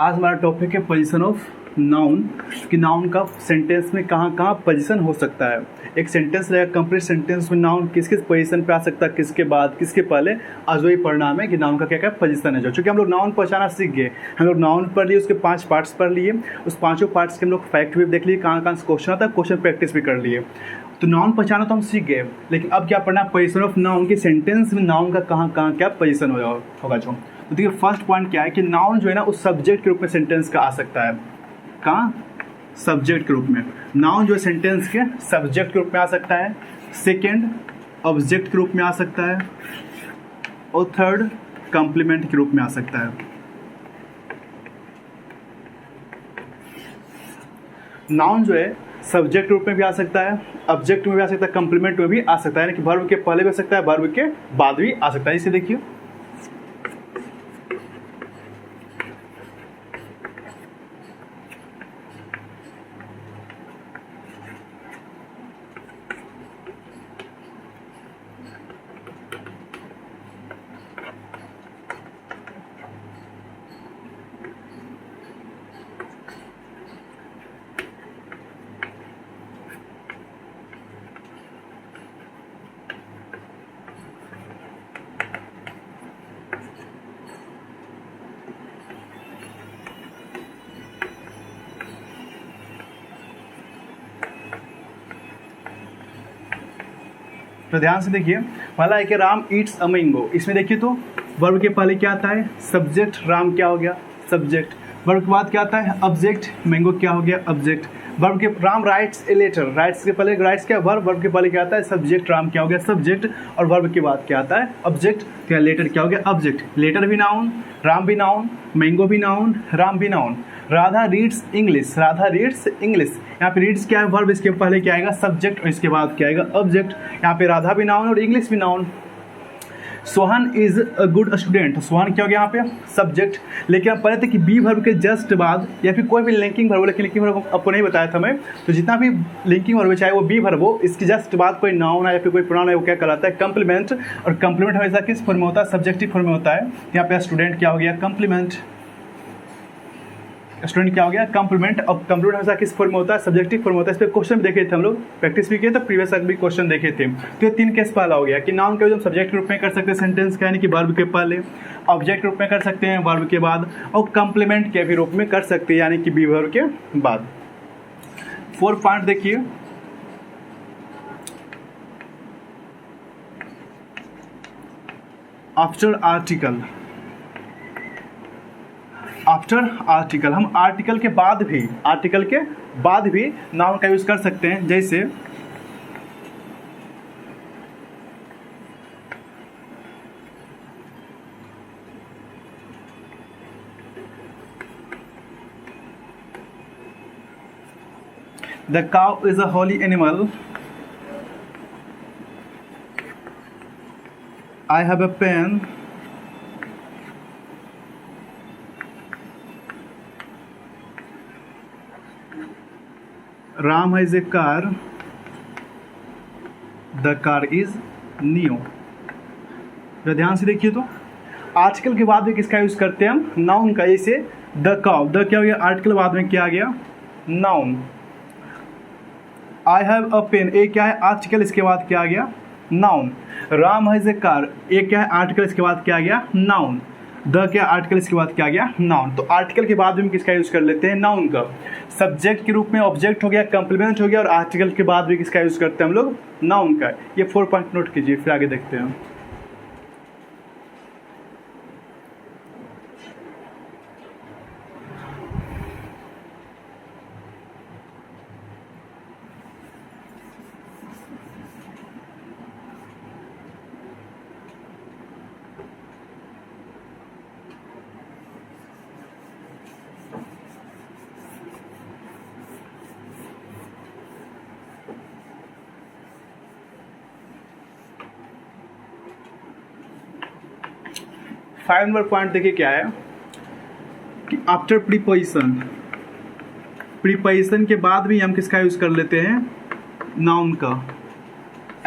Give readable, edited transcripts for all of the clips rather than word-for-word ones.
आज हमारा टॉपिक है पोजीशन ऑफ नाउन, कि नाउन का सेंटेंस में कहाँ कहाँ पोजीशन हो सकता है। एक सेंटेंस रहेगा, कंप्लीट सेंटेंस में नाउन किस किस पोजीशन पे आ सकता है, किसके बाद किसके पहले। आज वही पढ़ना है कि नाउन का क्या क्या पोजीशन है। जो चूँकि हम लोग नाउन पहचाना सीख गए, हम लोग नाउन पढ़ लिए, उसके 5 पार्ट्स पढ़ लिए, उस 5 पार्ट्स के हम लोग फैक्ट भी देख लिए, कहाँ कहाँ से क्वेश्चन आता है, क्वेश्चन प्रैक्टिस भी कर लिए। तो नाउन पहचाना तो हम सीख गए, लेकिन अब क्या पढ़ना है, पोजीशन ऑफ नाउन की सेंटेंस में नाउन का कहाँ कहाँ क्या पोजीशन होगा। जो तो देखिए फर्स्ट पॉइंट क्या है कि नाउन जो है ना उस सब्जेक्ट के रूप में सेंटेंस का आ सकता है। कहाँ? सब्जेक्ट के रूप में। नाउन जो है सेंटेंस के सब्जेक्ट के रूप में आ सकता है। सेकंड, ऑब्जेक्ट के रूप में आ सकता है। और थर्ड, कॉम्प्लीमेंट के रूप में आ सकता है। नाउन जो है सब्जेक्ट के रूप में भी आ सकता है, ऑब्जेक्ट में भी आ सकता है, कॉम्प्लीमेंट में भी आ सकता है, यानी कि वर्ब के पहले भी आ सकता है, वर्ब के बाद भी आ सकता है। इसे देखिए, तो ध्यान से देखिए, पहला है कि राम ईट्स अ मैंगो। इसमें देखिए तो वर्ब के पहले क्या आता है, सब्जेक्ट। राम क्या हो गया, सब्जेक्ट। वर्ब के बाद क्या आता है, ऑब्जेक्ट। मैंगो क्या हो गया, ऑब्जेक्ट। वर्ब के Ram writes a letter, writes के पहले राइट्स क्या वर्ब, वर्ब के पहले क्या आता है, सब्जेक्ट। राम क्या हो गया, सब्जेक्ट। और वर्ब के बाद क्या आता है, ऑब्जेक्ट। क्या लेटर क्या हो गया, ऑब्जेक्ट। लेटर भी नाउन, राम भी नाउन, मैंगो भी नाउन, राम भी noun. Radha reads English, Radha reads English. यहाँ पे रीड्स क्या है, वर्ब, इसके पहले क्या आएगा, सब्जेक्ट, और इसके बाद क्या आएगा, ऑब्जेक्ट। यहाँ पे राधा भी नाउन और इंग्लिश भी noun. Sohan is a good student, Sohan क्या हो गया यहाँ पे, सब्जेक्ट। लेकिन आप पढ़े थे कि बी वर्ब के जस्ट बाद या फिर कोई भी लिंकिंग वर्ब, लेकिन लिंकिंग वर्ब आपको नहीं बताया था मैं। तो जितना भी लिंकिंग वर्ब चाहे वो बी वर्ब हो, इसके जस्ट बाद कोई नाउन है या फिर कोई प्रोनाउन है, वो क्या कहलाता है, कॉम्प्लीमेंट। और कॉम्प्लीमेंट हमेशा किस फॉर्म में होता है, सब्जेक्टिव फॉर्म में होता है। यहाँ पे स्टूडेंट क्या हो गया, कॉम्प्लीमेंट। स्टूडेंट क्या हो गया, कॉम्प्लीमेंट। अब कॉम्प्लीमेंट हमेशा किस फॉर्म में होता है, सब्जेक्टिव फॉर्म में होता है। इस पर क्वेश्चन भी देखे थे हम लोग, प्रैक्टिस भी किए थे, प्रीवियस भी क्वेश्चन देखे थे। तो ये 3 केस पहला हो गया कि नाउन का जो सब्जेक्ट के रूप में कर सकते हैं सेंटेंस का, यानी कि वर्ब के पहले, ऑब्जेक्ट के रूप में कर सकते हैं वर्ब के बाद, और कॉम्प्लीमेंट के भी रूप में कर सकते हैं, यानी कि बी वर्ब के बाद। 4 पॉइंट देखिए, आफ्टर आर्टिकल। आफ्टर आर्टिकल, हम आर्टिकल के बाद भी नाउन का यूज कर सकते हैं। जैसे the cow is a holy animal, I have a pen, Ram has a car, the car is new. तो ध्यान से देखिए, तो आर्टिकल के बाद में किसका यूज करते हैं हम, नाउन का। जैसे द काउ, द क्या हो गया, आर्टिकल बाद में क्या आ गया, noun. I have a pen, a क्या है, आर्टिकल, इसके बाद क्या आ गया, noun. Ram has a car, a क्या है, आर्टिकल, इसके बाद क्या आ गया, नाउन। द क्या, आर्टिकल, इसके बाद क्या आ गया, नाउन। तो आर्टिकल के बाद भी हम किसका यूज कर लेते हैं, नाउन का। सब्जेक्ट के रूप में ऑब्जेक्ट हो गया, कॉम्प्लीमेंट हो गया, और आर्टिकल के बाद भी किसका यूज करते हैं हम लोग, नाउन का। ये 4 पॉइंट नोट कीजिए, फिर आगे देखते हैं। फाइव नंबर पॉइंट देखिए क्या है कि आफ्टर प्रीपोजिशन, प्रीपोजिशन के बाद भी हम किसका यूज कर लेते हैं, नाउन का।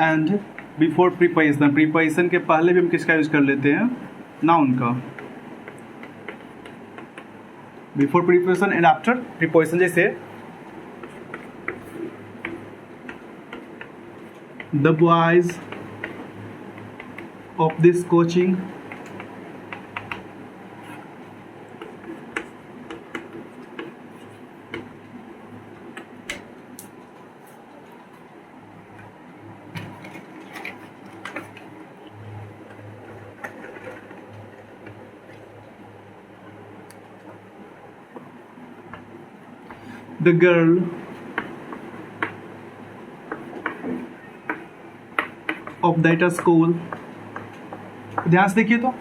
एंड बिफोर प्रीपोजिशन, प्रीपोजिशन के पहले भी हम किसका यूज कर लेते हैं, नाउन का। Before preposition and after preposition. जैसे the boys of this coaching the girl of that school। ध्यान से देखिए तो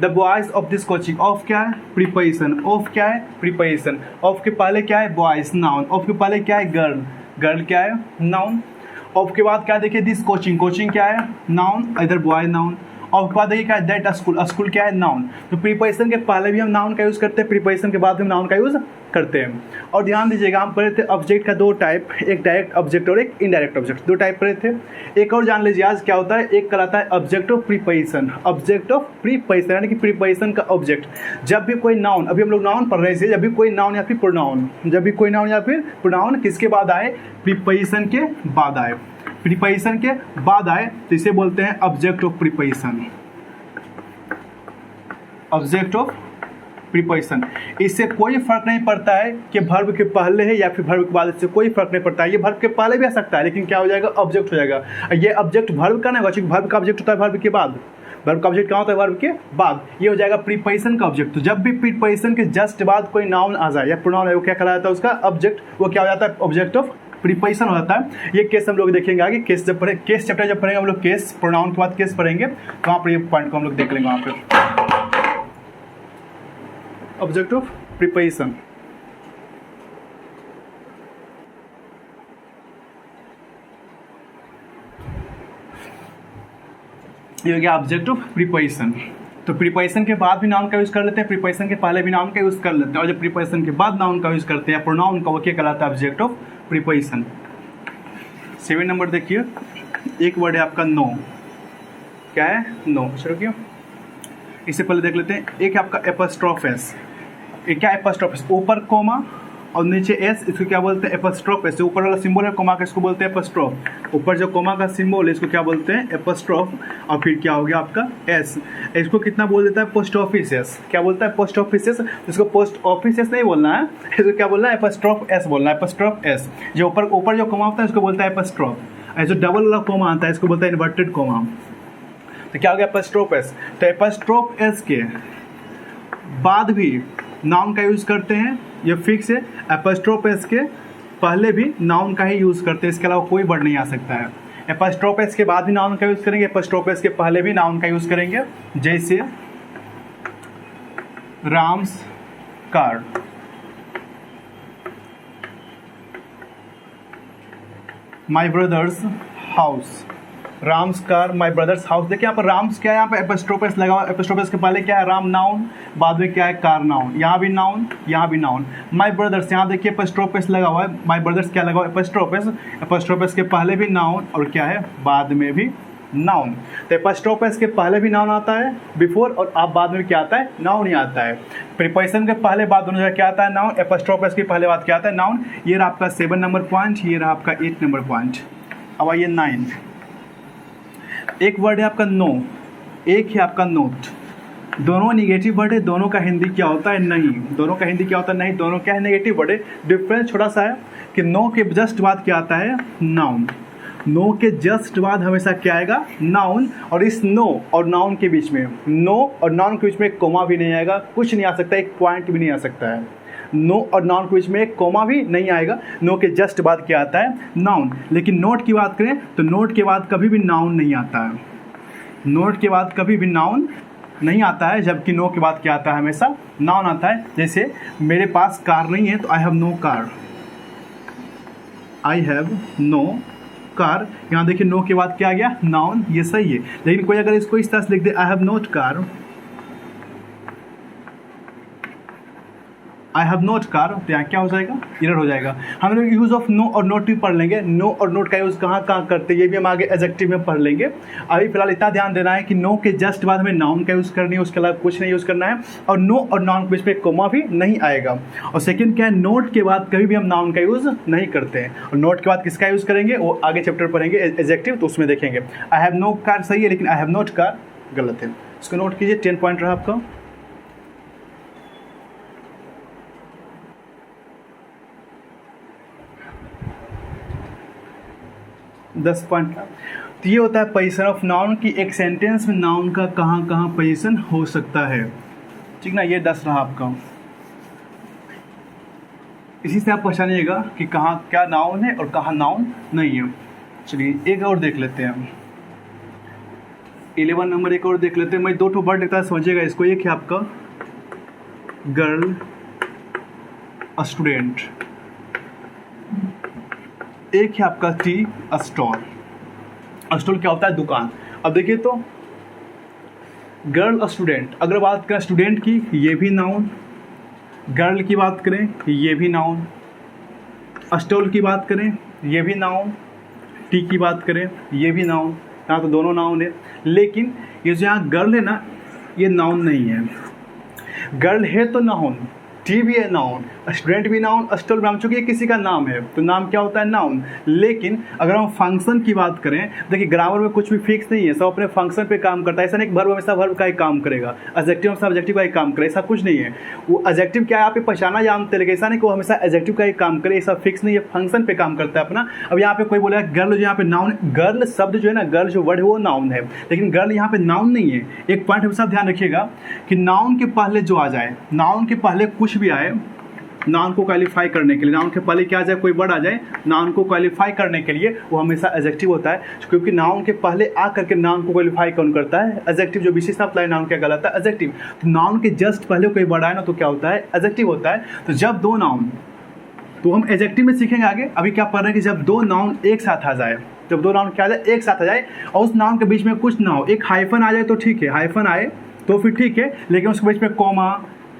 the boys of this coaching, of क्या है प्रीपोजिशन, ऑफ क्या है प्रीपोजिशन, ऑफ के पहले क्या है बॉयज नाउन, ऑफ के पहले क्या है गर्ल, गर्ल क्या है नाउन, ऑफ के बाद क्या देखिए दिस कोचिंग, कोचिंग क्या है नाउन इधर बॉय नाउन, और उसके बाद देखिए क्या है दैट स्कूल, स्कूल क्या है नाउन। तो प्रीपोजिशन के पहले भी हम नाउन का यूज़ करते हैं, प्रीपोजिशन के बाद भी हम नाउन का यूज़ करते हैं। और ध्यान दीजिएगा हम पढ़े थे ऑब्जेक्ट का दो टाइप, एक डायरेक्ट ऑब्जेक्ट और एक इनडायरेक्ट ऑब्जेक्ट, दो टाइप पढ़े थे। एक और जान लीजिए आज क्या होता है, एक कहलाता है object of preposition, object of preposition यानी कि प्रीपोजिशन का ऑब्जेक्ट। जब भी कोई नाउन, अभी हम लोग नाउन पढ़ रहे थे, जब भी कोई नाउन या फिर प्रोनाउन, जब भी कोई नाउन या फिर प्रोनाउन किसके बाद आए प्रीपोजिशन के बाद आए, प्रीपोजिशन के बाद आए तो इसे बोलते हैं object of preposition, object of preposition. इससे कोई फर्क नहीं पड़ता है कि वर्ब के पहले है या फिर वर्ब के बाद, इससे कोई फर्क नहीं पड़ता है। ये वर्ब के पहले भी आ सकता है लेकिन क्या हो जाएगा ऑब्जेक्ट हो जाएगा। ये ऑब्जेक्ट वर्ब का नहीं होगा, वर्ब का ऑब्जेक्ट होता है वर्ब के बाद, वर्ब का ऑब्जेक्ट कहाँ होता है वर्ब के बाद, ये हो जाएगा प्रीपोजिशन का ऑब्जेक्ट। तो जब भी प्रीपोजिशन के जस्ट बाद कोई नाउन आ जाए या प्रोनाउन है, वो क्या कहलाता है उसका ऑब्जेक्ट, वो क्या हो जाता है ऑब्जेक्ट ऑफ प्रीपोजिशन हो जाता है। ये केस हम लोग देखेंगे आगे, केस जब पढ़े, केस चैप्टर जब पढ़ेंगे हम लोग केस प्रोनाउन के बाद केस पढ़ेंगे, तो वहाँ पर ये पॉइंट को हम लोग देख लेंगे वहाँ पर ऑब्जेक्ट ऑफ प्रीपोजिशन। ये हो गया ऑब्जेक्ट ऑफ प्रीपोजिशन। तो प्रीपोजिशन के बाद भी नाउन का यूज कर लेते हैं, प्रीपोजिशन के पहले भी नाउन का यूज कर लेते हैं, और जब प्रीपोजिशन के बाद नाउन का यूज करते हैं प्रोनाउन का, वो क्या कहलाता है ऑब्जेक्ट ऑफ प्रीपोजिशन। 7 नंबर देखिए, एक वर्ड है आपका नो, क्या है नो, चलो क्यों इससे पहले देख लेते हैं। एक है आपका एपोस्ट्रोफ एस, ये क्या एपोस्ट्रोफ एस, ऊपर कोमा और नीचे एस, इसको क्या बोलते हैं एपोस्ट्रोफ एस। ऊपर वाला सिंबल है कोमा का, इसको बोलते हैं एपोस्ट्रोफ, ऊपर जो कोमा का सिंबल है इसको क्या बोलते हैं एपोस्ट्रोफ, और फिर क्या हो गया आपका एस। इसको कितना बोल देता है पोस्ट ऑफिस एस, क्या बोलता है पोस्ट ऑफिस एस, इसको पोस्ट ऑफिस एस नहीं बोलना है, इसको क्या बोलना है एपोस्ट्रोफ एस बोलना है, एपोस्ट्रोफ एस। जो ऊपर जो कोमा होता है इसको बोलता है एपोस्ट्रोफ, जो डबल वाला कोमा आता है इसको बोलता है इन्वर्टेड कोमा। तो क्या हो गया एपोस्ट्रोफ एस। तो एपोस्ट्रोफ एस के बाद भी नाउन का यूज करते हैं, ये फिक्स है। एपोस्ट्रोफ एस के पहले भी नाउन का ही यूज करते हैं, इसके अलावा कोई वर्ड नहीं आ सकता है। एपोस्ट्रोफ एस के बाद भी नाउन का यूज करेंगे, एपोस्ट्रोफ एस के पहले भी नाउन का यूज करेंगे। जैसे राम्स कार, माई ब्रदर्स हाउस, राम्स कार माई ब्रदर्स हाउस। देखिए यहाँ पर राम्स क्या है, यहाँ पे एपोस्ट्रोफ एस लगा हुआ, एपोस्ट्रोफ एस के पहले क्या है राम नाउन, बाद में क्या है कार नाउन, यहाँ भी नाउन यहाँ भी नाउन। माई ब्रदर्स यहाँ देखिए एपोस्ट्रोफ एस लगा हुआ है, माई ब्रदर्स क्या लगा हुआ है एपोस्ट्रोफ एस, एपोस्ट्रोफ एस के पहले भी नाउन और क्या है बाद में भी नाउन। तो एपोस्ट्रोफ एस के पहले भी नाउन आता है बिफोर, और आप बाद में क्या आता है नाउन ही आता है। प्रीपोजिशन के पहले बाद दोनों जगह क्या आता है नाउन, एपोस्ट्रोफ एस के पहले बाद क्या आता है नाउन। ये रहा आपका 7 नंबर पॉइंट, ये रहा आपका 8 नंबर पॉइंट। अब आइए 9, एक वर्ड है आपका नो, एक है आपका नोट। दोनों निगेटिव वर्ड है, दोनों का हिंदी क्या होता है नहीं, दोनों का हिंदी क्या होता है नहीं, दोनों क्या है नेगेटिव वर्ड है। डिफरेंस छोटा सा है कि नो के जस्ट बाद क्या आता है नाउन, नो के जस्ट बाद हमेशा क्या आएगा नाउन, और इस नो और नाउन के बीच में, नो और नाउन के बीच में एक कोमा भी नहीं आएगा, कुछ नहीं आ सकता, एक पॉइंट भी नहीं आ सकता है। नो और नाउन के बीच में एक कोमा भी नहीं आएगा, नो के जस्ट बाद क्या आता है नाउन। लेकिन नोट की बात करें तो नोट के बाद कभी भी नाउन नहीं आता है, नोट के बाद कभी भी नाउन नहीं आता है, जबकि नो के बाद क्या आता है हमेशा नाउन आता है। जैसे मेरे पास कार नहीं है तो I have no car, I have no car. यहाँ देखिए नो के बाद क्या आ गया नाउन, ये सही है। लेकिन कोई अगर इसको इस तरह से लिख दे I have not car, I have not car, तो यहाँ क्या हो जाएगा, एरर हो जाएगा। हम लोग यूज़ ऑफ नो और नोट भी पढ़ लेंगे, नो और नोट का यूज़ कहाँ कहाँ करते हैं ये भी हम आगे एडजेक्टिव में पढ़ लेंगे। अभी फिलहाल इतना ध्यान देना है कि नो के जस्ट बाद हमें नाउन का यूज़ करनी है, उसके अलावा कुछ नहीं यूज़ करना है, और नो और नाउन के बीच में कोमा भी नहीं आएगा। और सेकेंड क्या है, नोट के बाद कभी भी हम नाउन का यूज़ नहीं करते हैं, और नोट के बाद किसका यूज़ करेंगे वो आगे चैप्टर पढ़ेंगे एडजेक्टिव, तो उसमें देखेंगे। आई हैव नो कार सही है, लेकिन आई हैव नोट कार गलत है। इसको नोट कीजिए, 10 पॉइंट रहा आपका। 10 पॉइंट। तो ये होता है पोजीशन ऑफ नाउन की एक सेंटेंस में नाउन का कहाँ कहाँ पोजीशन हो सकता है, ठीक ना। ये 10 रहा आपका। इसी से आप पहचानिएगा कि कहाँ क्या नाउन है और कहाँ नाउन नहीं है। चलिए एक और देख लेते हैं, 11 नंबर एक और देख लेते हैं। मैं 2 ठो वर्ड लिखता है, समझिएगा इसको। एक है आपका गर्ल, स्टूडेंट, एक है आपका टी स्टॉल। स्टॉल क्या होता है, दुकान। अब देखिए तो गर्ल स्टूडेंट, अगर बात करें स्टूडेंट की ये भी नाउन, गर्ल की बात करें ये भी नाउन, स्टॉल की बात करें ये भी नाउन, टी की बात करें ये भी नाउन। यहाँ तो दोनों नाउन है, लेकिन ये जो यहाँ गर्ल है ना ये नाउन नहीं है। गर्ल है तो नाउन, टी भी है नाउन, स्टूडेंट भी नाउन, स्टॉल भी नाउन, चूंकि ये किसी का नाम है तो नाम क्या होता है, नाउन। लेकिन अगर हम फंक्शन की बात करें, देखिए ग्रामर में कुछ भी फिक्स नहीं है, सब अपने फंक्शन पे काम करता है। ऐसा नहीं कि वर्ब हमेशा वर्ब का ही काम करेगा, एडजेक्टिव हमेशा एडजेक्टिव का ही काम करे, ऐसा कुछ नहीं है। वो एडजेक्टिव क्या है आप पहचाना जानते, लेकिन ऐसा नहीं कि वो हमेशा एडजेक्टिव का ही काम करे, ऐसा फिक्स नहीं है, फंक्शन पे काम करता है अपना। अब यहाँ पे कोई बोलेगा गर्ल, जो यहाँ पे नाउन, गर्ल शब्द जो है ना, गर्ल जो वर्ड है वो नाउन है, लेकिन गर्ल यहाँ पे नाउन नहीं है। एक पॉइंट हमेशा ध्यान रखिएगा कि नाउन के पहले जो आ जाए, नाउन के पहले कुछ भी आए, नाउन को क्वालिफाई करने के लिए, नाउन के पहले क्या आ जाए, कोई वर्ड आ जाए, नाउन को क्वालिफाई करने के लिए वो हमेशा एडजेक्टिव होता है। क्योंकि नाउन के पहले आ करके नाउन को क्वालिफाई कौन करता है, एडजेक्टिव। जो विशेषता होता है नाउन क्या कहलाता है, एडजेक्टिव। तो नाउन के जस्ट पहले कोई वर्ड आए ना तो क्या होता है, एडजेक्टिव होता है। तो जब दो नाउन, तो हम एडजेक्टिव में सीखेंगे आगे। अभी क्या पढ़ रहे हैं कि जब दो नाउन एक साथ आ जाए, जब दो नाउन क्या आ जाए, एक साथ आ जाए, और उस नाउन के बीच में कुछ ना हो, एक हाइफन आ जाए तो ठीक है, हाइफन आए तो फिर ठीक है, लेकिन उसके बीच में कॉमा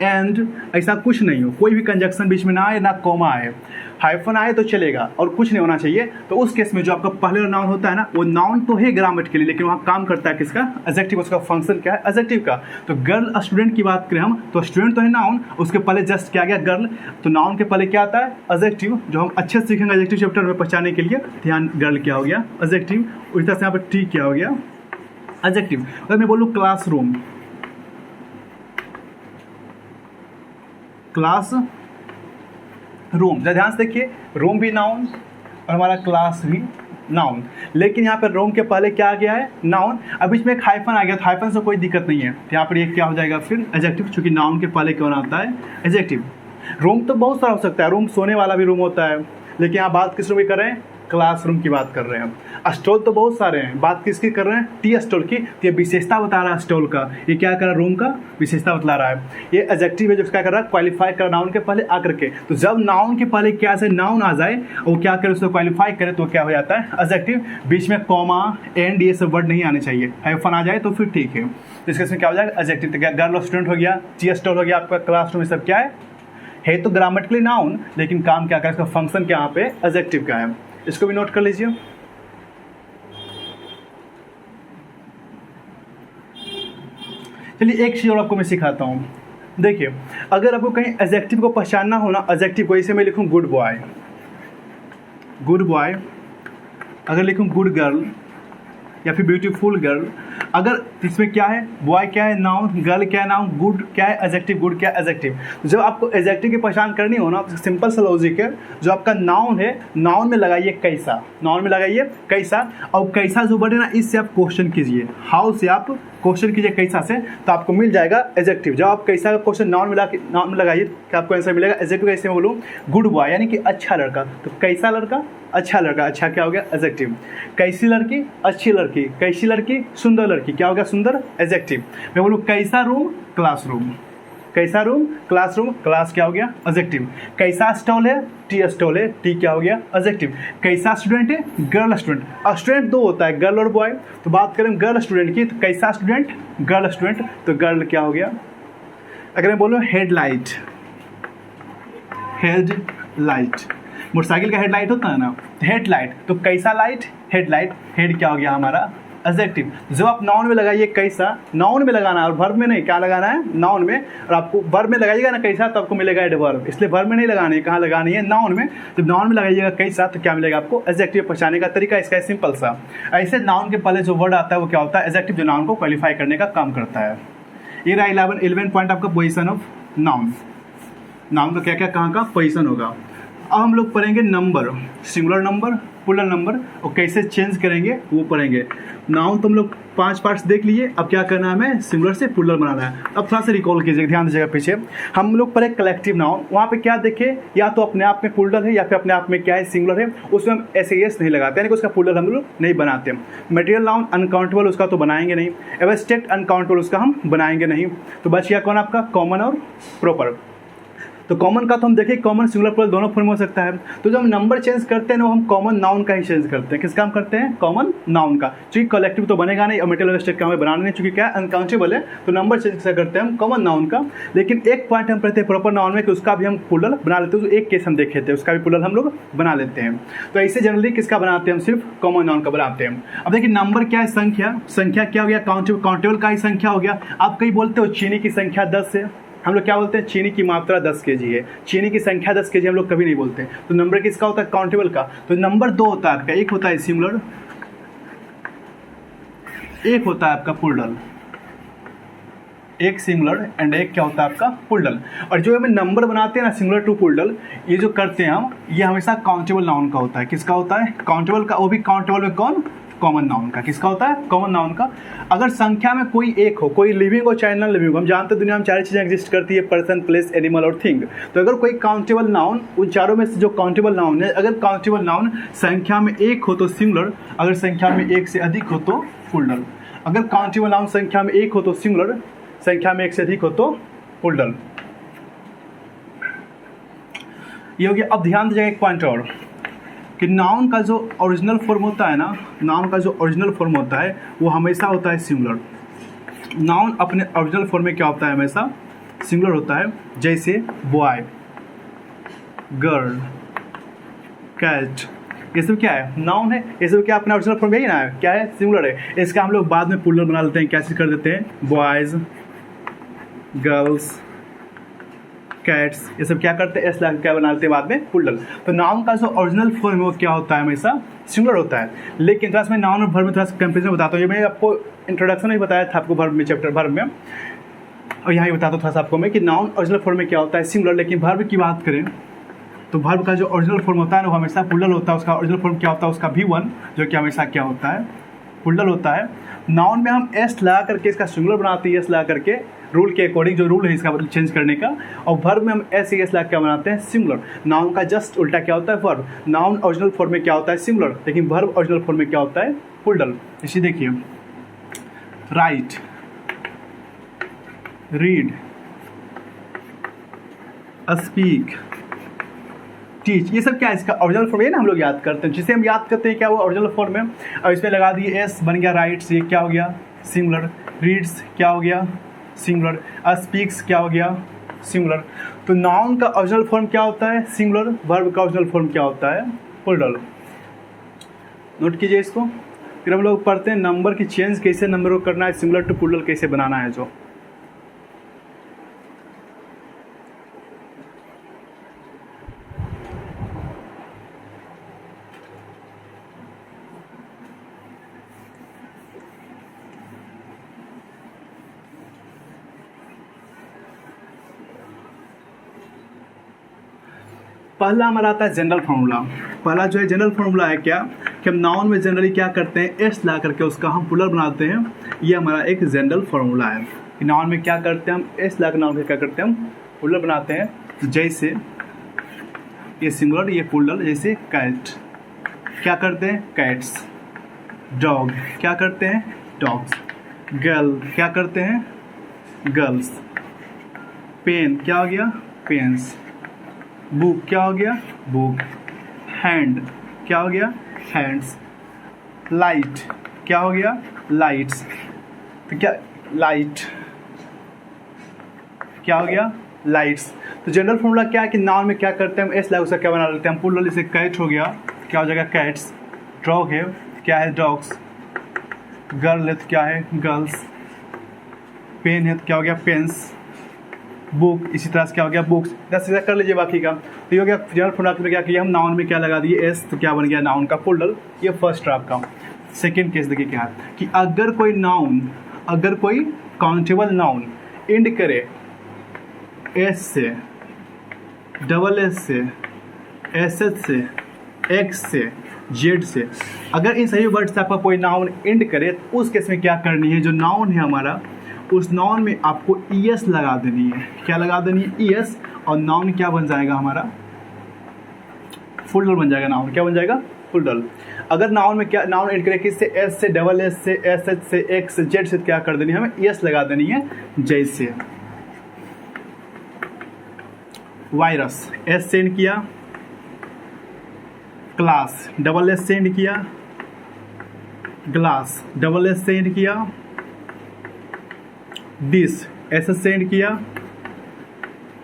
एंड ऐसा कुछ नहीं हो, कोई भी कंजक्शन बीच में ना आए, ना कॉमा आए, हाइफन आए तो चलेगा और कुछ नहीं होना चाहिए। तो उस केस में जो आपका पहले नाउन होता है ना, वो नाउन तो है ग्रामेटिकली, लेकिन वहाँ काम करता है किसका, एडजेक्टिव। उसका फंक्शन क्या है, एडजेक्टिव का। तो गर्ल स्टूडेंट की बात करें हम, तो स्टूडेंट तो है नाउन, उसके पहले जस्ट क्या गया, गर्ल। तो नाउन के पहले क्या आता है, एडजेक्टिव, जो हम अच्छे से सीखेंगे एडजेक्टिव चैप्टर में पहचानने के लिए। ध्यान, गर्ल क्या हो गया, एडजेक्टिव। उसी तरह से यहाँ पर टी क्या हो गया, एडजेक्टिव। अगर मैं बोलूँ क्लासरूम, क्लास रूम, ध्यान से देखिए, रूम भी नाउन और हमारा क्लास भी नाउन, लेकिन यहाँ पर रूम के पहले क्या आ गया है, नाउन। अब इसमें एक हाइफन आ गया, तो हाइफन से कोई दिक्कत नहीं है, तो यहाँ पर ये क्या हो जाएगा फिर, एडजेक्टिव, चूंकि नाउन के पहले कौन आता है, एडजेक्टिव। रूम तो बहुत सारा हो सकता है, रूम सोने वाला भी रूम होता है, लेकिन यहाँ बात किस रूम की कर रहे हैं, क्लासरूम की बात कर रहे हैं। स्टॉल तो बहुत सारे हैं, बात किसकी कर रहे हैं, टी स्टॉल की। तो ये विशेषता बता रहा है स्टॉल का, ये क्या कर रहा है, रूम का विशेषता बतला रहा है। ये एडजेक्टिव है जो क्या कर रहा है, क्वालिफाई कर नाउन के पहले आकर के। तो जब नाउन के पहले क्या से नाउन आ जाए, वो क्या करे, उसको क्वालिफाई करे, तो क्या हो जाता है, एडजेक्टिव। बीच में कॉमा एंड ये सब वर्ड नहीं आने चाहिए, हाइफन आ जाए तो फिर ठीक है। तो इसके क्या हो जाएगा, एडजेक्टिव। तो क्या गर्ल स्टूडेंट हो गया, टी स्टॉल हो गया, आपका क्लासरूम, सब क्या है तो ग्रामेटिकली नाउन, लेकिन काम क्या करे, इसका फंक्शन क्या यहाँ पे एडजेक्टिव का है। इसको भी नोट कर लीजिए। चलिए एक चीज और आपको मैं सिखाता हूं। देखिए, अगर आपको कहीं एडजेक्टिव को पहचानना हो ना, एडजेक्टिव को इसे मैं लिखूं गुड बॉय, गुड बॉय, अगर लिखूं गुड गर्ल या फिर ब्यूटीफुल गर्ल, अगर इसमें क्या है, बॉय क्या है नाउन, गर्ल क्या है नाउन, गुड क्या है एडजेक्टिव, गुड क्या है एडजेक्टिव। तो जब आपको एडजेक्टिव की पहचान करनी हो ना, तो सिंपल सा लॉजिक है, जो आपका नाउन है, नाउन में लगाइए कैसा, नाउन में लगाइए कैसा, और कैसा जो वर्ड है ना, इससे आप क्वेश्चन कीजिए, हाउ से आप क्वेश्चन कीजिए कैसा से, तो आपको मिल जाएगा एडजेक्टिव। जब आप कैसा का क्वेश्चन नाउन में लगाइए, तो आपको आंसर मिलेगा एडजेक्टिव। कैसे में बोलूँ, गुड बॉय यानी कि अच्छा लड़का, तो कैसा लड़का, अच्छा लड़का, अच्छा क्या हो गया, एडजेक्टिव। कैसी लड़की, अच्छी लड़की, कैसी लड़की, सुंदर लड़की, क्या हो गया, सुंदर, एडजेक्टिव। मैं बोलूँ कैसा रूम, क्लासरूम, कैसा रूम, क्लासरूम, क्लास क्या हो गया, एडजेक्टिव। कैसा स्टॉल है, टी स्टॉल है, टी क्या हो गया, एडजेक्टिव। कैसा स्टूडेंट है, गर्ल स्टूडेंट। स्टूडेंट दो होता है, गर्ल और बॉय, तो बात करें गर्ल स्टूडेंट की, तो कैसा स्टूडेंट, गर्ल स्टूडेंट, तो गर्ल क्या हो गया। अगर मैं बोलूँ हेडलाइट, हेडलाइट। मोटरसाइकिल का हेडलाइट होता है ना, हेडलाइट, तो कैसा लाइट, हेडलाइट। हेड क्या हो गया हमारा, एडजेक्टिव। जब आप नाउन में लगाइए कैसा, नाउन में लगाना है और वर्ब में नहीं, क्या लगाना है, नाउन में। और आपको वर्ब में लगाइएगा ना कैसा, तो आपको मिलेगा एडवर्ब, इसलिए वर्ब में नहीं लगानी है, कहाँ लगानी है, नाउन में। जब नाउन में लगाइएगा कैसा, तो क्या मिलेगा आपको, एडजेक्टिव। पहचानने का तरीका इसका है सिंपल सा, ऐसे नाउन के पहले जो वर्ड आता है वो क्या होता है, एडजेक्टिव, जो नाउन को क्वालिफाई करने का काम करता है। ये रहा 11 पॉइंट आपका पोजीशन ऑफ नाउन। नाउन का क्या क्या कहाँ का पोजीशन होगा। अब हम लोग पढ़ेंगे number, singular number, plural number, और कैसे चेंज करेंगे वो पढ़ेंगे। नाउन तो हम लोग 5 पार्ट्स देख लिए, अब क्या करना है, हमें सिंगुलर से प्लूरल बनाना है। अब थोड़ा सा रिकॉल कीजिए, ध्यान दीजिएगा पीछे। हम लोग पढ़े कलेक्टिव नाउन, वहाँ पे क्या देखे, या तो अपने आप में प्लूरल है या फिर अपने आप में क्या है, सिंगुलर है, उसमें हम एस नहीं लगाते, यानी कि उसका प्लूरल हम लोग नहीं बनाते। मटेरियल नाउन अनकाउंटेबल, उसका तो बनाएंगे नहीं। एब्स्ट्रैक्ट अनकाउंटेबल, उसका हम बनाएंगे नहीं। तो बच गया कौन आपका, कॉमन और प्रॉपर। तो कॉमन का तो हम देखें, कॉमन सिंगुलर प्लूरल दोनों फॉर्म हो सकता है। तो जब हम नंबर चेंज करते हैं ना, हम कॉमन नाउन का ही चेंज करते हैं। किसका हम करते हैं, कॉमन नाउन का। चूंकि कलेक्टिव तो बनेगा नहीं और मेटेरियल स्टेट का हमें बनाना नहीं, चूंकि क्या अनकाउंटेबल है, तो नंबर चेंज कैसे करते हैं हम, कॉमन नाउन का। लेकिन एक पॉइंट हम पढ़ते हैं प्रॉपर नाउन में कि उसका भी हम प्लूरल बना लेते हैं। तो एक केस हम देखे थे, उसका भी प्लूरल हम लोग बना लेते हैं। तो ऐसे जनरली किसका बनाते हैं, हम सिर्फ कॉमन नाउन का बनाते हैं। अब देखिए नंबर क्या है, संख्या। संख्या क्या हो गया, काउंटेबल का ही संख्या हो गया। आप कहीं बोलते हो चीनी की संख्या 10 है, हम लोग क्या बोलते हैं, चीनी की मात्रा 10 kg है, चीनी की संख्या 10 kg हम लोग कभी नहीं बोलते। तो नंबर किसका होता है, काउंटेबल का। तो नंबर 2 होता है आपका, एक होता है सिंगुलर, एक होता है आपका प्लूरल। एक सिंगुलर एंड एक क्या होता है आपका, प्लूरल। और जो हमें नंबर बनाते हैं ना, सिंगुलर टू प्लूरल, ये जो करते हैं हम, ये हमेशा काउंटेबल नाउन का होता है। किसका होता है, काउंटेबल का। वो भी काउंटेबल में कौन, कॉमन नाउन का। किसका होता है, कॉमन नाउन का। अगर संख्या में कोई एक हो, कोई लिविंग हो चाहे नॉन लिविंग हो, हम जानते हैं दुनिया में 4 चीजें एग्जिस्ट करती है, पर्सन, प्लेस, एनिमल और थिंग। तो अगर कोई काउंटेबल नाउन, उन चारों में से जो काउंटेबल नाउन है, अगर काउंटेबल नाउन संख्या में एक हो तो सिंगुलर, अगर संख्या में एक से अधिक हो तो प्लूरल। अगर काउंटेबल नाउन संख्या में एक हो तो सिंगुलर, संख्या में एक से अधिक हो तो प्लूरल। ये हो गया। अब ध्यान दीजिएगा एक पॉइंट और, कि नाउन का जो ओरिजिनल फॉर्म होता है ना, नाउन का जो ओरिजिनल फॉर्म होता है वो हमेशा होता है सिंगुलर। नाउन अपने ओरिजिनल फॉर्म में क्या होता है, हमेशा सिंगुलर होता है। जैसे बॉय, गर्ल, कैट, ये सब क्या है, नाउन है। ये सब क्या अपना ओरिजिनल फॉर्म यही ना है, क्या है, सिंगुलर है। इसका हम लोग बाद में प्लूरल बना लेते हैं, कैसे कर देते हैं, बॉयज, गर्ल्स, कैट्स, ये सब क्या करते हैं, एस लगा क्या बना लेते हैं बाद में, प्लूरल। तो नाउन का जो ओरिजिनल फॉर्म है वो क्या होता है, हमेशा सिंगुलर होता है। लेकिन थोड़ा सा मैं नाउन और वर्ब में थोड़ा सा कंपेरिजन बताता हूँ। ये मैंने आपको इंट्रोडक्शन में बताया था आपको, वर्ब में, चैप्टर वर्ब में, और यहाँ ही बताता हूँ थोड़ा सा आपको मैं कि नाउन ओरिजिनल फॉर्म में क्या होता है, सिंगुलर। लेकिन वर्ब की बात करें तो वर्ब का जो ओरिजिनल फॉर्म होता है ना, वो हमेशा प्लूरल होता है। उसका ओरिजिनल फॉर्म क्या होता है, उसका V1, जो कि हमेशा क्या होता है, प्लूरल होता है। नाउन में हम एस लगा करके इसका सिंगुलर बनाते हैं, एस लगा करके, रूल के अकॉर्डिंग, जो रूल है इसका चेंज करने का। और वर्ब में हम एस लगा क्या बनाते हैं, सिंगुलर। नाउन का जस्ट उल्टा क्या होता है, वर्ब। नाउन ओरिजिनल फॉर्म में क्या होता है, सिंगुलर, लेकिन वर्ब ओरिजिनल फॉर्म में क्या होता है, प्लूरल। इसी देखिए, राइट, रीड, स्पीक, टीच, ये सब क्या है, इसका ओरिजिनल फॉर्म है ना, हम लोग याद करते हैं। जिसे हम याद करते हैं क्या, वो ओरिजिनल फॉर्म है। और इसमें लगा दिए एस, बन गया राइट्स, ये क्या हो गया, सिंगुलर। रीड्स क्या हो गया, सिंगुलर। स्पीक्स क्या हो गया, सिंगुलर। तो नाउन का ओरिजिनल फॉर्म क्या होता है, सिंगुलर। वर्ब का ओरिजिनल फॉर्म क्या होता है, प्लूरल। नोट कीजिए इसको। फिर हम लोग पढ़ते हैं नंबर की चेंज कैसे नंबर को करना है, सिंगुलर टू प्लूरल कैसे बनाना है। जो पहला हमारा आता है जनरल फार्मूला। पहला जो है जनरल फार्मूला है क्या, कि हम नाउन में जनरली क्या करते हैं, एस ला करके उसका हम प्लूरल बनाते हैं। ये हमारा एक जनरल फार्मूला है कि नाउन में क्या करते हैं हम, एस ला कर नाउन में क्या करते हैं हम प्लूरल बनाते हैं। जैसे ये सिंगुलर, ये प्लूरल। जैसे कैट, क्या करते हैं, कैट्स। डॉग, क्या करते हैं, डॉग्स। गर्ल, क्या करते हैं, गर्ल्स। पेन, क्या हो गया, पेन्स। बुक, क्या हो गया, बुक। हैंड, क्या हो गया, हैंड्स। लाइट, क्या हो गया, लाइट्स। तो क्या, लाइट क्या हो गया, लाइट्स। तो जनरल फॉर्मूला क्या है कि नाउन में क्या करते हैं हम एस लागू उसका क्या बना लेते हैं हम प्लूरल, जैसे कैट हो गया क्या हो जाएगा कैट्स, डॉग है क्या है डॉग्स, गर्ल है तो क्या है गर्ल्स, पेन है तो क्या हो गया पेन्स, बुक इसी तरह से क्या हो गया बुक्स, सीधा कर लीजिए बाकी का। तो ये हो गया जनरल फॉर्मूला में क्या किया हम नाउन में क्या लगा दिए एस, तो क्या बन गया नाउन का प्लूरल। ये फर्स्ट रहा आपका। सेकेंड केस देखिए क्या है कि अगर कोई काउंटेबल नाउन एंड करे एस से, डबल एस से, एस एच से, एक्स से, जेड से, अगर इन सभी वर्ड से आपका कोई नाउन एंड करे तो उस केस में क्या करनी है, जो नाउन है हमारा उस नाउन में आपको ईएस लगा देनी है। क्या लगा देनी है ईएस, और नाउन क्या बन जाएगा हमारा फुल बन जाएगा। नाउन क्या बन जाएगा फुल। अगर नाउन में क्या नाउन एंड करे किससे एस से, डबल एस से, एस एच से, एक्स से, जेड से, क्या कर देनी है हमें ईएस लगा देनी है। जैसे वायरस एस सेंड किया, क्लास डबल एस सेंड किया, ग्लास डबल एस सेंड किया, डिस एस सेंड किया,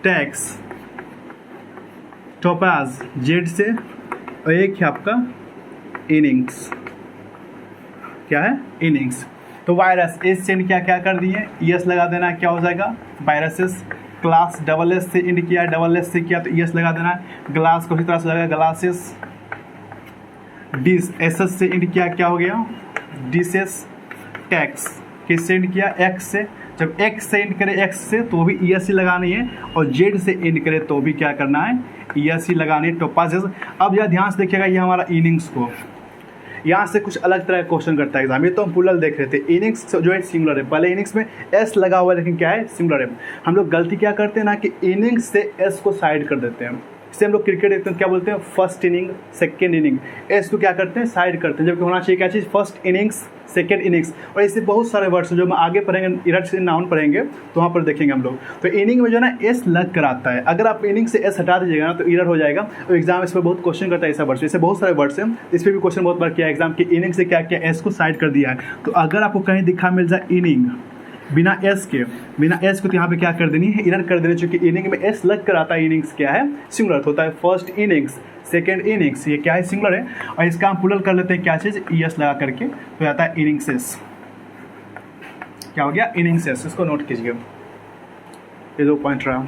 टैक्स टोपाज जेड से, और एक है आपका इनिंग्स, क्या है इनिंग्स। तो वायरस एस सेंड किया क्या कर दिए ईएस लगा देना, क्या हो जाएगा वायरसेस। क्लास डबल एस से इंड किया, डबल एस से किया तो ईएस लगा देना है। ग्लास को इसी तरह से लगेगा ग्लासेस। डिस एस एस से इंड किया क्या हो गया डिसेस। टैक्स किस से इंड किया एक्स से, जब एक्स से इंड करे एक्स से तो भी ईएस ही लगानी है, और जेड से इंड करे तो भी क्या करना है ईएस ही लगानी है। टोपाजेस। अब यह ध्यान से देखिएगा ये हमारा इनिंग्स को यहाँ से कुछ अलग तरह का क्वेश्चन करता है एग्जाम। ये तो हम प्लूरल देख रहे थे, इनिंग्स जो है सिंगुलर है। पहले इनिंग्स में एस लगा हुआ है लेकिन क्या है सिंगुलर है। हम लोग गलती क्या करते हैं ना कि इनिंग्स से एस को साइड कर देते हैं। इससे हम लोग क्रिकेट देखते हैं क्या बोलते हैं first inning second inning, S को क्या करते हैं साइड करते हैं, जबकि होना चाहिए क्या चीज़ फर्स्ट इनिंग्स सेकेंड इनिंग्स। और ऐसे बहुत सारे वर्ड्स जो हम आगे पढ़ेंगे इरट से नाउन पढ़ेंगे तो वहाँ पर देखेंगे हम लोग। तो इनिंग में जो है ना एस लग कर आता है, अगर आप इनिंग से एस हटा दीजिएगा ना तो इरर हो जाएगा। तो एग्जाम इस पर बहुत क्वेश्चन करता है ऐसा वर्ड्स, ऐसे बहुत सारे वर्ड्स हैं, इस पर भी क्वेश्चन बहुत बार किया एग्जाम की इनिंग से क्या किया एस को साइड कर दिया है। तो अगर आपको कहीं दिखा मिल जाए इनिंग बिना एस के तो यहाँ पे क्या कर देनी है इरर कर देनी, चूंकि इनिंग में एस लग कर आता है। इनिंग्स क्या है सिंगुलर होता है, फर्स्ट इनिंग्स सेकेंड इनिंग्स, ये क्या है सिंगुलर है। और इसका हम प्लूरल कर लेते हैं क्या चीज़ ईएस लगा करके, तो आता है इनिंग्सेस। क्या हो गया इनिंग्सेस, इसको नोट कीजिए, ये 2 पॉइंट रहा।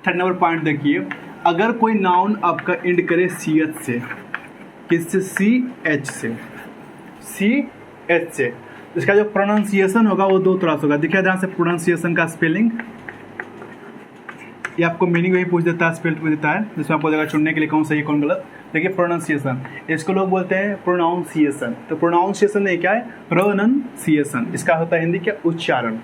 थर्ड नंबर पॉइंट देखिए, अगर कोई नाउन आपका एंड करे सी एच से, किससे सी एच से, इसका जो प्रोनाउंसिएशन होगा वो 2 तरह से होगा। देखिए ध्यान से प्रोनाउंसिएशन का स्पेलिंग, ये आपको मीनिंग वही पूछ देता है, स्पेल पूछ देता है, जिसमें आपको जगह चुनने के लिए कौन सही कौन गलत। देखिए प्रोनाउंसिएशन, इसको लोग बोलते हैं प्रोनाउंसिएशन। तो प्रोनाउंसिएशन नहीं क्या है प्रोनाउंसिएशन, इसका होता है हिंदी क्या उच्चारण।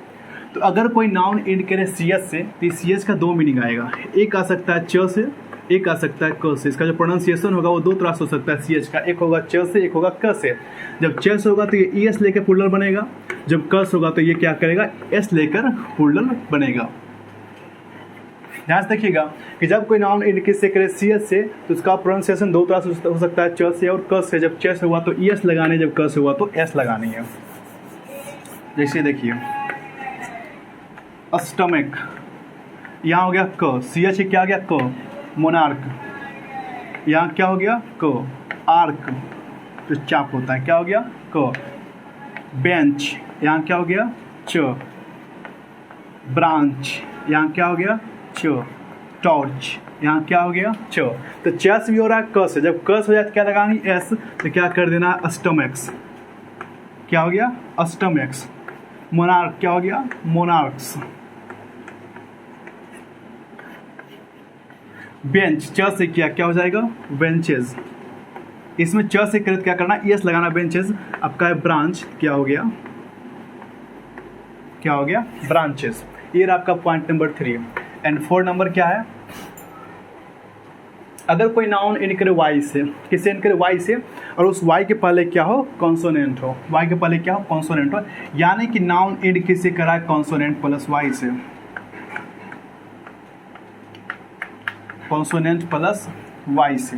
तो अगर कोई नाउन एंड करे सी एच से तो सी एच का 2 मीनिंग आएगा, एक आ सकता है च से, एक आ सकता है क से। इसका जो प्रोनाउंसिएशन होगा वो 2 तरह से हो सकता है सी एच का, एक होगा च से, एक होगा क से। जब च से होगा तो ये ई एस लेकर प्लूरल बनेगा, जब क से होगा तो ये क्या करेगा एस लेकर प्लूरल बनेगा। ध्यान से देखिएगा कि जब कोई नाउन एंड किससे करे सी एच से तो उसका प्रोनाउंसिएशन 2 तरह से हो सकता है च से और क से। जब च से हुआ तो ई एस लगाने, जब क से हुआ तो एस लगानी है। जैसे देखिए स्टमक, यहाँ हो गया क, सी एच क्या हो गया क। मोनार्क, यहाँ क्या हो गया क। आर्क तो चाप होता है, क्या हो गया क। बेंच, यहाँ क्या हो गया च। ब्रांच, यहाँ क्या हो गया च। टॉर्च, यहाँ क्या हो गया च। तो चस भी हो रहा है क से, जब क हो जाए तो क्या लगानी एस, तो क्या कर देना स्टमक्स, क्या हो गया स्टमक्स। मोनार्क क्या हो गया मोनार्क्स। बेंच च से किया क्या हो जाएगा बेंचेस, इसमें च से करे क्या करना एस लगाना बेंचेस। आपका है ब्रांच, क्या हो गया ब्रांचेस। ये आपका पॉइंट नंबर 3। एंड 4 नंबर क्या है, अगर कोई नाउन एंड करे वाई से, किससे एंड करे वाई से, और उस वाई के पहले क्या हो, कॉन्सोनेंट हो, वाई के पहले क्या हो, कॉन्सोनेंट हो, यानी कि नाउन एंड किससे करा है, कॉन्सोनेंट प्लस वाई से, कॉन्सोनेंट प्लस वाई से,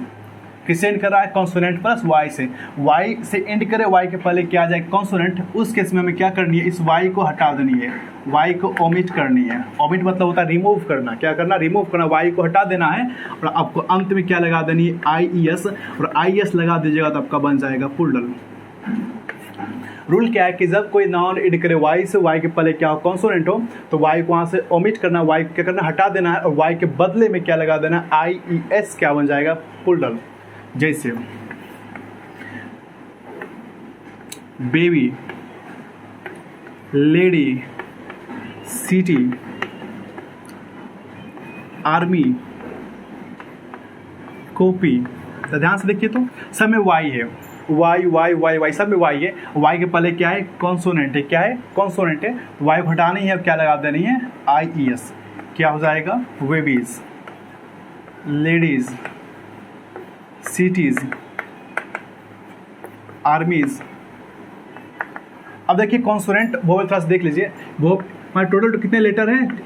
किससे एंड कर रहा है, कॉन्सोनेंट प्लस वाई से, वाई से एंड करे, वाई के पहले क्या आ जाए, कॉन्सोनेंट, उस केस में हमें क्या करनी है, इस वाई को हटा देनी है, वाई को ओमिट करनी है, ओमिट मतलब होता है रिमूव करना, क्या करना, रिमूव करना, वाई को हटा देना है, और आपको अंत में क्या लगा देनी है, आई ई एस, और आई एस लगा दीजिएगा तो आपका बन जाएगा पुल्डल। रूल क्या है कि जब कोई नाउन एड करे वाई से, वाई के पहले क्या हो, कॉन्सोनेंट हो, तो वाई को वहाँ से ओमिट करना, वाई को क्या करना, हटा देना है, और वाई के बदले में क्या लगा देना है, आई ई एस क्या बन जाएगा, पुल्डल। जैसे baby, lady, city, army, copy. तो ध्यान से देखिए, तो सब में वाई है, वाई वाई वाई वाई, सब में वाई है, वाई के पहले क्या है, कॉन्सोनेंट है, क्या है, कॉन्सोनेंट है, वाई को हटानी है, अब क्या लगा देनी है, आई ई एस, क्या हो जाएगा, बेबीज, लेडीज, सिटीज, आर्मीज। अब देखिए कॉन्सोनेंट वोवेल थोड़ा सा देख लीजिए, वो हमारे टोटल कितने लेटर हैं,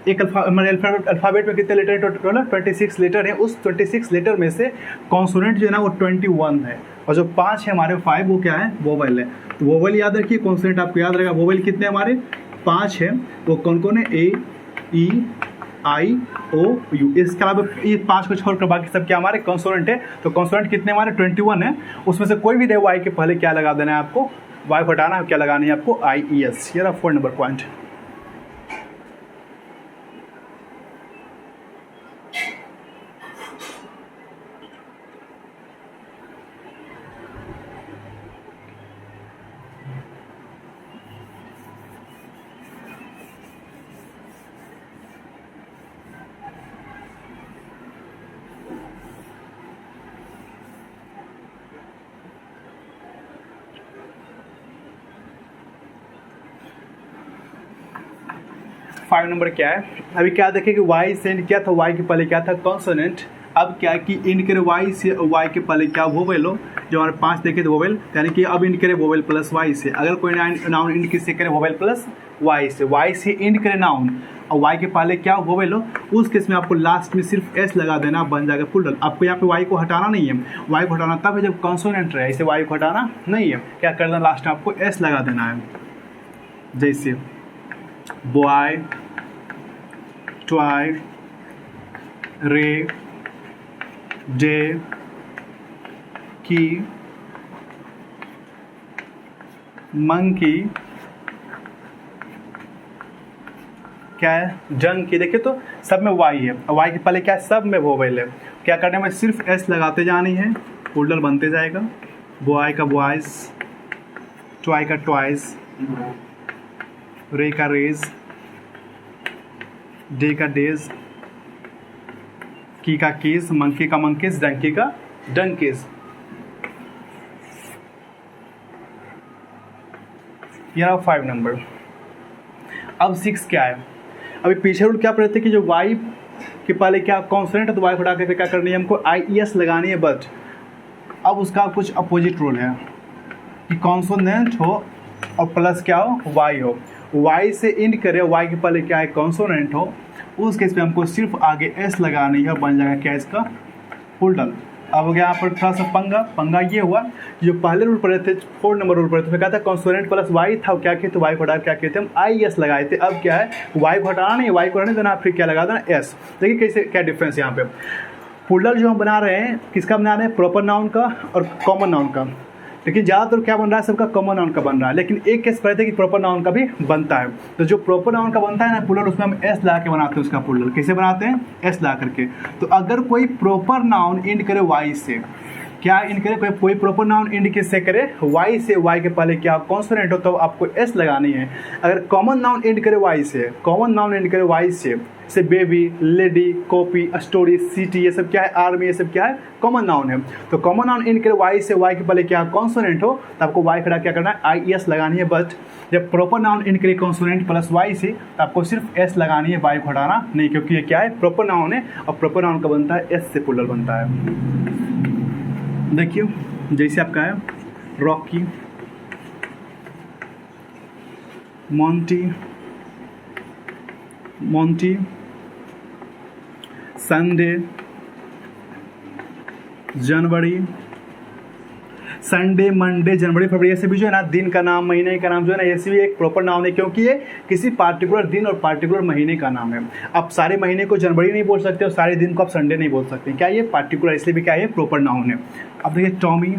एक हमारे अल्फ़ाबेट में कितने लेटर हैं, टोटल 26 लेटर हैं, उस 26 लेटर में से कॉन्सोनेंट जो है ना वो 21 है, और जो 5 है हमारे 5 वो क्या है, वोवेल है। तो वोवेल याद रखिए, कॉन्सोनेंट आपको याद रहेगा, वोवेल कितने हमारे 5 है, वो कौन कौन है, ए, ई, आई, ओ, यू, इसके अलावा ये 5 को छोड़कर बाकी सब क्या हमारे कॉन्सोनेंट है। तो कॉन्सोनेंट कितने हमारे 21 है, उसमें से कोई भी रहे वाई के पहले क्या लगा देना है आपको, वाई को हटाना है, क्या लगानी है आपको, आई ई एस। ये रहा 4 नंबर पॉइंट। फाइव नंबर क्या है, अभी क्या देखें कि वाई से एंड किया था, वाई के पहले क्या था, कॉन्सोनेंट। अब क्या कि इंड करे वाई से, वाई के पहले क्या वोवेल हो, जो हमारे 5 देखे थे वोवेल, यानी कि अब इंड करे वोवेल प्लस वाई से। अगर कोई नाउन इंड किससे करे, वोवेल प्लस वाई से, वाई से इंड करे नाउन और वाई के पहले क्या वोवेल हो, उस केस में आपको लास्ट में सिर्फ एस लगा देना, बन जाएगा पुल्डल। आपको यहाँ पे वाई को हटाना नहीं है, वाई को हटाना तब है जब कॉन्सोनेंट रहे, इसे वाई को हटाना नहीं है, क्या करना, लास्ट में आपको एस लगा देना है। जैसे बॉय, ट्वाई, रे, डे, की, मंकी, क्या है, जंग की। देखिए तो सब में वाई है, वाई के पहले क्या है, सब में वोवेल है, क्या करने में सिर्फ एस लगाते जानी है, पुल्डल बनते जाएगा। बॉय का बॉयज, ट्वाई का ट्वाइज, रे का रेज, डे का डेज, की का कीज, मंकी का मंकीज, डंकी का डंकीज। ये रहा 5 नंबर। अब 6 क्या है, अभी पीछे रूल क्या पढ़ते थे कि जो वाई के पहले क्या कॉन्सोनेंट है तो वाई हटा करके क्या करनी है हमको, आई ई एस लगानी है। बट अब उसका कुछ अपोजिट रूल है कि कॉन्सोनेंट हो और प्लस क्या हो, वाई हो, वाई से इंड करे, वाई के पहले क्या है कॉन्सोनेंट हो, उस केस में हमको सिर्फ आगे एस लगानी है, बन जाएगा क्या इसका, पुल्डल। अब हो गया यहाँ पर थोड़ा सा पंगा ये हुआ, जो पहले रूल पढ़े थे 4 नंबर रूल पढ़े थे, क्या था, कॉन्सोनेंट प्लस वाई था, क्या किए थे, वाई को हटा क्या किए थे हम, आई एस लगाए थे। अब क्या है, वाई को हटाना नहीं, वाई को हटाने देना, फिर क्या लगा देना, एस। देखिए कैसे क्या डिफरेंस यहाँ पे, पुल्डल जो हम बना रहे हैं किसका बना रहे हैं, प्रॉपर नाउन का और कॉमन नाउन का। लेकिन ज़्यादातर क्या बन रहा है, सबका कॉमन नाउन का बन रहा है, लेकिन एक केस पढ़े थे कि प्रॉपर नाउन का भी बनता है। तो जो प्रॉपर नाउन का बनता है ना पुल्डल, उसमें हम एस ला के बनाते हैं उसका पुल्डल। कैसे बनाते हैं, एस ला करके। तो अगर कोई प्रॉपर नाउन इंड करे वाई से, क्या इंड करे, कोई प्रॉपर नाउन इंड किससे करे, वाई से, वाई के पहले क्या कॉन्सोनेंट हो तो आपको एस लगानी है। अगर कॉमन नाउन इंड करे वाई से, कॉमन नाउन इंड करे वाई से baby, lady, copy, story, city, ये सब क्या है, आर्मी, ये सब क्या है, कॉमन नाउन है। तो कॉमन नाउन इंड करे वाई से, वाई के पहले क्या कॉन्सोनेंट हो तो आपको वाई खड़ा क्या करना है, आई एस लगानी है। बट जब प्रॉपर नाउन इंड करे कॉन्सोनेंट प्लस वाई से तो आपको सिर्फ एस लगानी है, वाई को हटाना नहीं, क्योंकि ये क्या है, प्रॉपर नाउन है और प्रॉपर नाउन का बनता है एस से प्लूरल बनता है। देखिए जैसे आपका है रॉकी, मोंटी, संडे, जनवरी, संडे, मंडे, जनवरी, फरवरी, ऐसे भी जो है ना दिन का नाम, महीने का नाम जो है ना, ऐसे भी एक प्रॉपर नाउन है, क्योंकि ये किसी पार्टिकुलर दिन और पार्टिकुलर महीने का नाम है। आप सारे महीने को जनवरी नहीं बोल सकते और सारे दिन को आप संडे नहीं बोल सकते, क्या ये पार्टिकुलर, इसलिए भी क्या है, प्रॉपर नाउन है। अब देखिए टॉमी,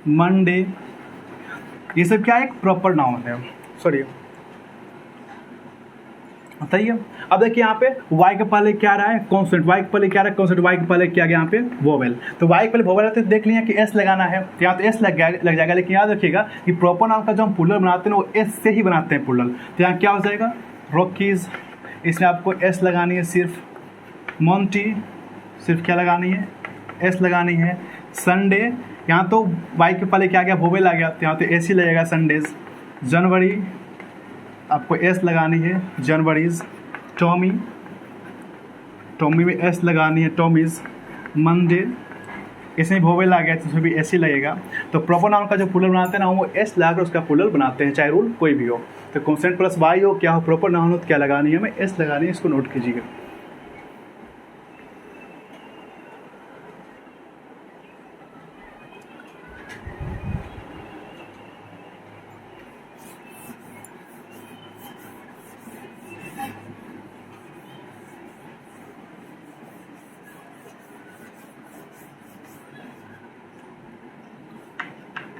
मंडे, ये सब क्या है, एक प्रॉपर नाउन है। सॉरी बताइए। अब देखिए यहाँ पे y के पहले क्या रहा है, कॉन्स्टेंट, y के पहले क्या रहा है, कॉन्स्टेंट, y के पहले क्या गया यहाँ पे, वोवेल। तो y के पहले वोवेल है तो देख लिया कि s लगाना है, तो यहाँ तो s लग जाएगा। लेकिन याद रखिएगा कि प्रॉपर नाउन का जो हम प्लूरल बनाते हैं वो s से ही बनाते हैं प्लूरल। तो यहाँ क्या हो जाएगा, रॉकीज, इसमें आपको s लगानी है सिर्फ। मोंटी, सिर्फ क्या लगानी है, s लगानी है। संडे, यहाँ तो y के पहले क्या गया, वोवेल आ गया, तो यहाँ तो s ही लगेगा, संडेज। जनवरी, आपको एस लगानी है, जनवरीज। टॉमी, टॉमी में एस लगानी है, टॉमीज। मंडे, इसमें वोवेल आ गया तो उसमें भी एस ही लगेगा। तो प्रॉपर नाउन का जो प्लूरल बनाते हैं ना वो एस लगाकर उसका प्लूरल बनाते हैं, चाहे रूल कोई भी हो। तो कॉन्स्टेंट प्लस वाई हो, क्या हो, प्रॉपर नाउन हो तो क्या लगानी है, हमें एस लगानी है, इसको नोट कीजिएगा।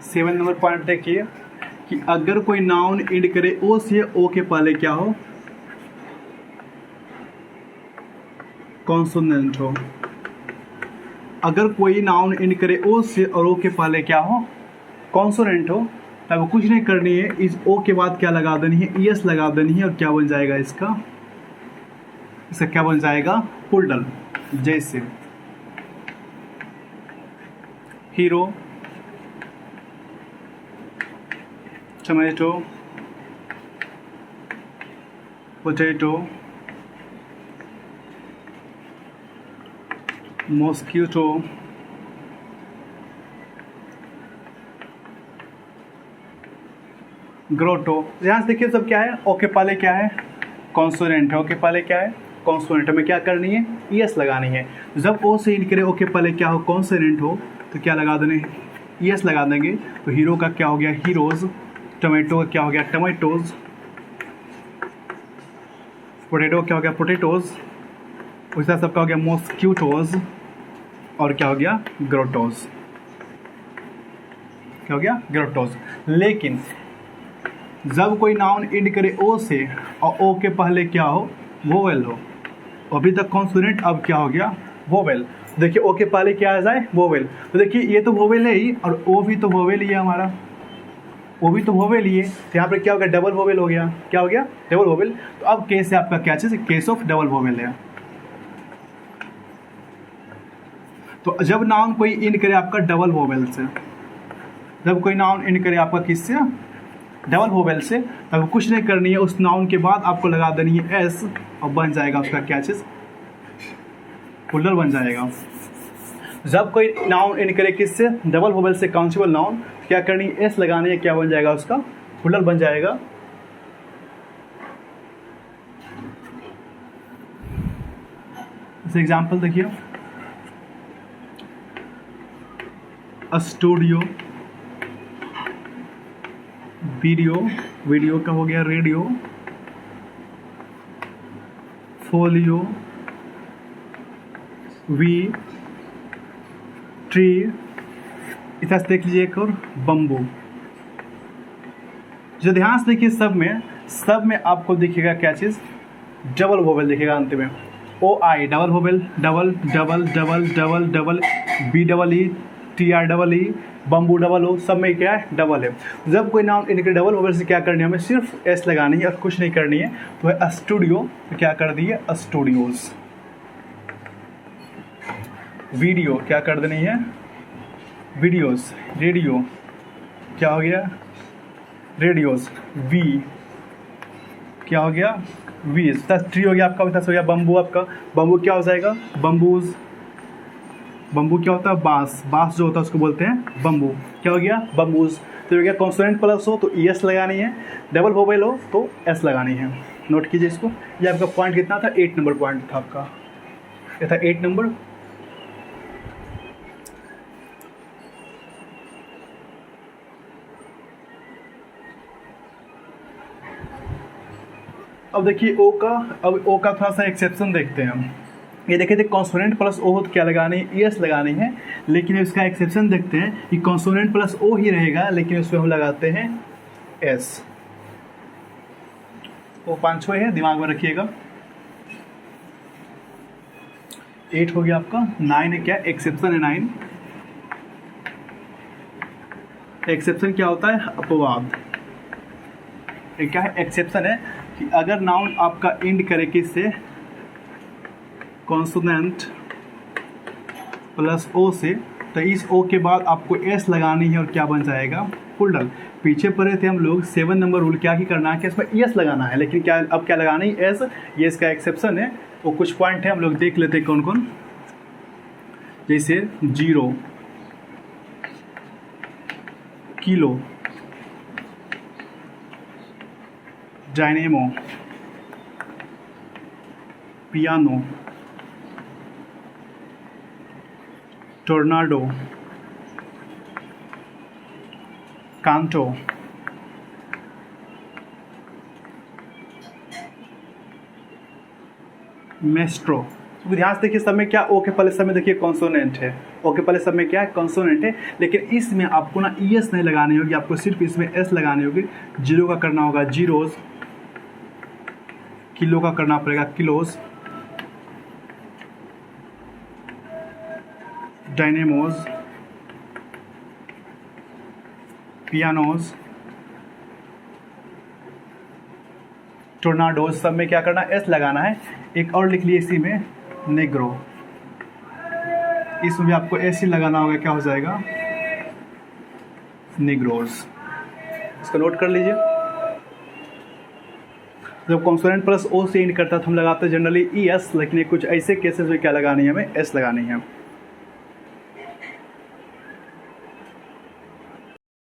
सेवन नंबर पॉइंट देखिए कि अगर कोई नाउन इंड करे ओ से, ओ के पहले क्या हो, कॉन्सोनेंट हो। अगर कोई नाउन इंड करे ओ से और ओ के पहले क्या हो, कॉन्सोनेंट हो, तब कुछ नहीं करनी है, इस ओ के बाद क्या लगा देनी है, एस लगा देनी है, और क्या बन जाएगा इसका क्या बन जाएगा, प्लूरल। जैसे hero, tomato, potato, mosquito, grotto. ध्यान से देखिए सब क्या है, ओ के पहले क्या है, कॉन्सोनेंट है, ओ के पहले क्या है, कॉन्सोनेंट। में क्या करनी है, एस लगानी है। जब ओ से इंड करे, ओ के पहले क्या हो, कॉन्सोनेंट हो, तो क्या लगा देंगे, एस लगा देंगे। तो हीरो का क्या हो गया, हीरोज। टोमेटो का क्या हो गया, टोमेटोज। पोटैटो क्या हो गया, पोटैटोज। उसका सबका हो गया मॉस्किटोज, और क्या हो गया, ग्रोटोज। क्या हो गया, ग्रोटोज। लेकिन जब कोई नाउन इंड करे ओ से और ओ के पहले क्या हो, वोवेल हो, अभी तक कॉन्सोनेंट, अब क्या हो गया, वोवेल। देखिए ओ के पहले क्या आ जाए, वोवेल। तो देखिए ये तो वोवेल है ही, और ओ भी तो वोवेल ही है हमारा, वो भी तो वोवेल ही है। तो यहाँ पे क्या हो गया, डबल वोवेल हो गया। क्या हो गया, डबल वोवेल। तो अब केस है आपका क्या चीज, केस ऑफ डबल वोवेल है। तो जब नाउन कोई इंड करे आपका डबल वोवेल से, जब कोई नाउन इंड करे आपका किससे, डबल वोवेल से, तब कुछ नहीं करनी है, उस नाउन के बाद आपको लगा देनी है एस, और बन जाएगा उसका क्या चीज, प्लूरल बन जाएगा। जब कोई नाउन इंड करे किससे, डबल वोवेल से, काउंटेबल नाउन, क्या करनी है, एस लगानी है, क्या बन जाएगा उसका, प्लूरल बन जाएगा। जैसे एग्जाम्पल देखिए, स्टूडियो, वीडियो, वीडियो का हो गया रेडियो, फोलियो, वी, ट्री, इतना देख लीजिए एक और, बम्बू। जो ध्यान से देखिए सब में आपको दिखेगा क्या चीज़, डबल वोवेल दिखेगा अंत में। O I double vowel double double double double double B double E T R double E bamboo double O, सब में क्या है डबल है। जब कोई नाउन इनके डबल वोवेल से क्या करनी है, हमें सिर्फ एस लगानी है और कुछ नहीं करनी है। तो है स्टूडियो, तो क्या कर दिए स्टूडियोज। वीडियो क्या कर देनी है वीडियोस। रेडियो क्या हो गया रेडियोस। वी क्या हो गया वीज। ट्री हो गया आपका, हो गया बम्बू। आपका बम्बू क्या हो जाएगा बम्बूज। बम्बू क्या होता है बांस। बांस जो होता है उसको बोलते हैं बम्बू। क्या हो गया बम्बूज। तो हो गया कॉन्सोनेंट प्लस हो तो एस लगानी है, डबल वोवेल हो तो एस लगानी है। नोट कीजिए इसको। ये आपका पॉइंट कितना था 8 नंबर पॉइंट था आपका, ये था 8 नंबर। अब देखिए ओ का, अब ओ का थोड़ा सा एक्सेप्शन देखते हैं हम। ये देखे थे कॉन्सोनेंट प्लस ओ हो तो क्या लगानी है एस लगानी है, लेकिन इसका एक्सेप्शन देखते हैं कि कॉन्सोनेंट प्लस ओ ही रहेगा लेकिन उसमें हम लगाते हैं एस। वो 5 है, दिमाग में रखिएगा। 8 हो गया आपका। 9 है क्या एक्सेप्शन है 9। एक्सेप्शन क्या होता है अपवाद। एक क्या है एक्सेप्शन है कि अगर नाउन आपका एंड करे किससे कॉन्सोनेंट प्लस ओ से, तो इस ओ के बाद आपको एस लगानी है और क्या बन जाएगा फुल। पीछे पढ़े थे हम लोग 7 नंबर रूल, क्या ही करना है कि इसमें एस लगाना है, लेकिन क्या अब क्या लगाना है एस। ये इसका एक्सेप्शन है। वो कुछ पॉइंट है हम लोग देख लेते हैं कौन कौन। जैसे 0, किलो, डायनेमो, पियानो, टोर्नाडो, कांटो, मेस्ट्रो। तो ध्यान से देखिए सब में क्या ओ के पहले सब में देखिए कॉन्सोनेंट है। ओ के पहले सब में क्या है कॉन्सोनेंट है, लेकिन इसमें आपको ना ई एस नहीं लगानी होगी, आपको सिर्फ इसमें एस लगानी होगी। 0 का करना होगा जीरोज, किलो का करना पड़ेगा किलोज, डायनेमोज, पियानोज, टोर्नाडोज, सब में क्या करना एस लगाना है। एक और लिख लिए इसी में नेग्रो, इसमें भी आपको एस ही लगाना होगा, क्या हो जाएगा नेग्रोज। इसको नोट कर लीजिए। जब कॉन्सोनेंट प्लस ओ से एंड करता है तो हम लगाते हैं जनरली ई एस, लेकिन कुछ ऐसे केसेस में क्या लगानी है हमें एस लगानी है।